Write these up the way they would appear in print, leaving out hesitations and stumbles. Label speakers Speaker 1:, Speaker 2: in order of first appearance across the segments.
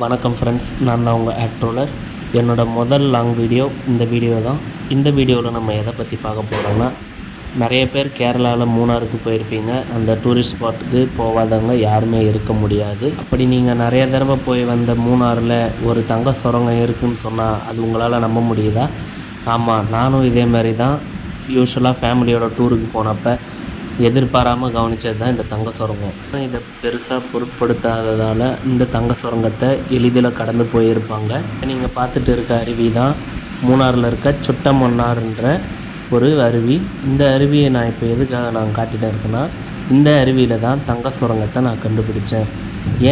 Speaker 1: வணக்கம் ஃப்ரெண்ட்ஸ், நான் தான் உங்கள் ஆக்ட்ரோலர். என்னோடய முதல் லாங் வீடியோ இந்த வீடியோ தான். இந்த வீடியோவில் நம்ம எதை பற்றி பார்க்க போகிறோம்னா, நிறைய பேர் கேரளாவில் மூணாருக்கு போயிருப்பீங்க. அந்த டூரிஸ்ட் ஸ்பாட்டுக்கு போகாதவங்க யாருமே இருக்க முடியாது. அப்படி நீங்கள் நிறைய தடவை போய் வந்த மூணாறில் ஒரு தங்க சுரங்கம் இருக்குதுன்னு சொன்னால் அது உங்களால் நம்ப முடியுதா? ஆமாம், நானும் இதே மாதிரி தான் யூஸ்வலாக ஃபேமிலியோட டூருக்கு போனப்போ எதிர்பாராமல் கவனித்தது தான் இந்த தங்க சுரங்கம். இதை பெருசாக பொருட்படுத்தாததால் இந்த தங்க சுரங்கத்தை எளிதில் கடந்து போயிருப்பாங்க. நீங்கள் பார்த்துட்டு இருக்க அருவி தான் மூணாறில் இருக்க சுட்டமன்னார்ன்ற ஒரு அருவி. இந்த அருவியை நான் இப்போ எதுக்காக நான் காட்டிகிட்டு இருக்கேன்னா, இந்த அருவியில் தான் தங்க சுரங்கத்தை நான் கண்டுபிடிச்சேன்.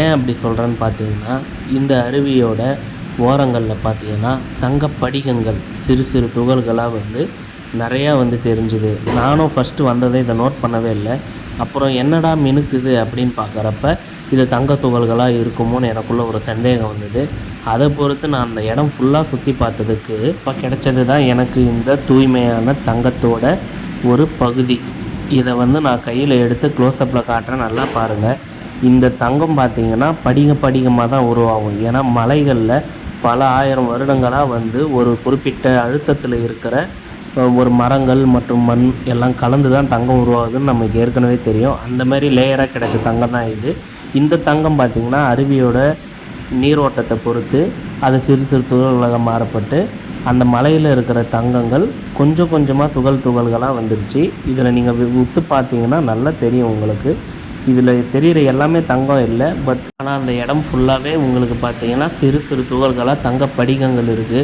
Speaker 1: ஏன் அப்படி சொல்கிறேன்னு பார்த்தீங்கன்னா, இந்த அருவியோட ஓரங்களில் பார்த்தீங்கன்னா தங்க படிகங்கள் சிறு சிறு துகள்களாக நிறையா தெரிஞ்சுது. நானும் ஃபஸ்ட்டு வந்ததை இதை நோட் பண்ணவே இல்லை. அப்புறம் என்னடா மினுக்குது அப்படின்னு பார்க்குறப்ப இது தங்க துகள்களாக இருக்குமோன்னு எனக்குள்ளே ஒரு சந்தேகம் வந்தது. அதை பொறுத்து நான் அந்த இடம் ஃபுல்லாக சுற்றி பார்த்ததுக்கு இப்போ கிடைச்சது தான் எனக்கு இந்த தூய்மையான தங்கத்தோட ஒரு பகுதி. இதை நான் கையில் எடுத்து க்ளோஸ்அப்பில் காட்டுறேன், நல்லா பாருங்கள். இந்த தங்கம் பார்த்திங்கன்னா படிகமாக தான் உருவாகும். ஏன்னா மலைகளில் பல ஆயிரம் வருடங்களாக ஒரு குறிப்பிட்ட அழுத்தத்தில் இருக்கிற ஒரு மரங்கள் மற்றும் மண் எல்லாம் கலந்து தான் தங்கம் உருவாகுதுன்னு நமக்கு ஏற்கனவே தெரியும். அந்த மாதிரி லேயராக கிடைச்ச தங்கம் தான் இது. இந்த தங்கம் பார்த்திங்கன்னா அருவியோட நீரோட்டத்தை பொறுத்து அது சிறு சிறு துகள்களாக மாறப்பட்டு அந்த மலையில் இருக்கிற தங்கங்கள் கொஞ்சம் கொஞ்சமாக துகள்களாக வந்துருச்சு. இதில் நீங்கள் உத்து பார்த்தீங்கன்னா நல்லா தெரியும் உங்களுக்கு. இதில் தெரிகிற எல்லாமே தங்கம் இல்லை, பட் ஆனால் அந்த இடம் ஃபுல்லாகவே உங்களுக்கு பார்த்தீங்கன்னா சிறு சிறு துகள்களாக தங்க படிகங்கள் இருக்குது.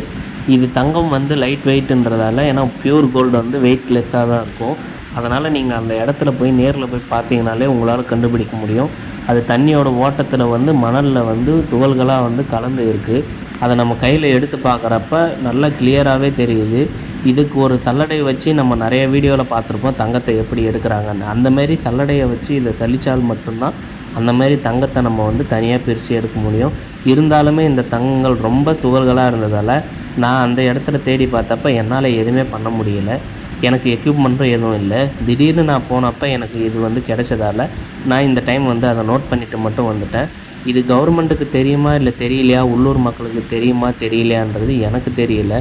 Speaker 1: இது தங்கம் லைட் வெயிட்ன்றதால, ஏன்னா பியூர் கோல்டு வெயிட்லெஸ்ஸாக தான் இருக்கும். அதனால் நீங்கள் அந்த இடத்துல போய் நேரில் போய் பார்த்தீங்கனாலே உங்களால் கண்டுபிடிக்க முடியும். அது தண்ணியோட ஓட்டத்தில் மணலில் துகள்களாக கலந்து இருக்குது. அதை நம்ம கையில் எடுத்து பார்க்குறப்ப நல்லா கிளியராகவே தெரியுது. இதுக்கு ஒரு சல்லடை வச்சு நம்ம நிறைய வீடியோவில் பார்த்துருப்போம் தங்கத்தை எப்படி எடுக்கிறாங்கன்னு. அந்தமாரி சல்லடையை வச்சு இதை சலிச்சால் மட்டும்தான் அந்தமாரி தங்கத்தை நம்ம தனியாக பிரித்து எடுக்க முடியும். இருந்தாலுமே இந்த தங்கங்கள் ரொம்ப துகள்களாக இருந்ததால் நான் அந்த இடத்துல தேடி பார்த்தப்ப என்னால் எதுவுமே பண்ண முடியலை. எனக்கு எக்யூப்மெண்ட்டும் எதுவும் இல்லை. திடீர்னு நான் போனப்போ எனக்கு இது கிடைச்சதால் நான் இந்த டைம் அதை நோட் பண்ணிவிட்டு மட்டும் வந்துட்டேன். இது கவர்மெண்ட்டுக்கு தெரியுமா இல்லை தெரியலையா, உள்ளூர் மக்களுக்கு தெரியுமா தெரியலையான்றது எனக்கு தெரியல.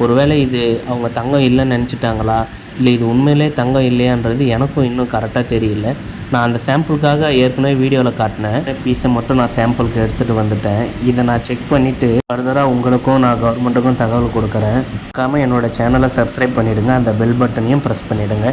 Speaker 1: ஒருவேளை இது அவங்க தங்கம் இல்லைன்னு நினச்சிட்டாங்களா, இல்லை இது உண்மையிலே தங்கம் இல்லையான்றது எனக்கும் இன்னும் கரெக்டாக தெரியல. நான் அந்த சாம்பிளுக்காக ஏற்கனவே வீடியோவில் காட்டினேன் பீஸை மட்டும் நான் சாம்பிளுக்கு எடுத்துகிட்டு வந்துட்டேன். இதை நான் செக் பண்ணிவிட்டு ஃபர்தராக உங்களுக்கும் நான் கவர்மெண்ட்டுக்கும் தகவல் கொடுக்குறேன். மறக்காமல் என்னோடய சேனலை சப்ஸ்கிரைப் பண்ணிவிடுங்க, அந்த பெல் பட்டனையும் ப்ரெஸ் பண்ணிவிடுங்க.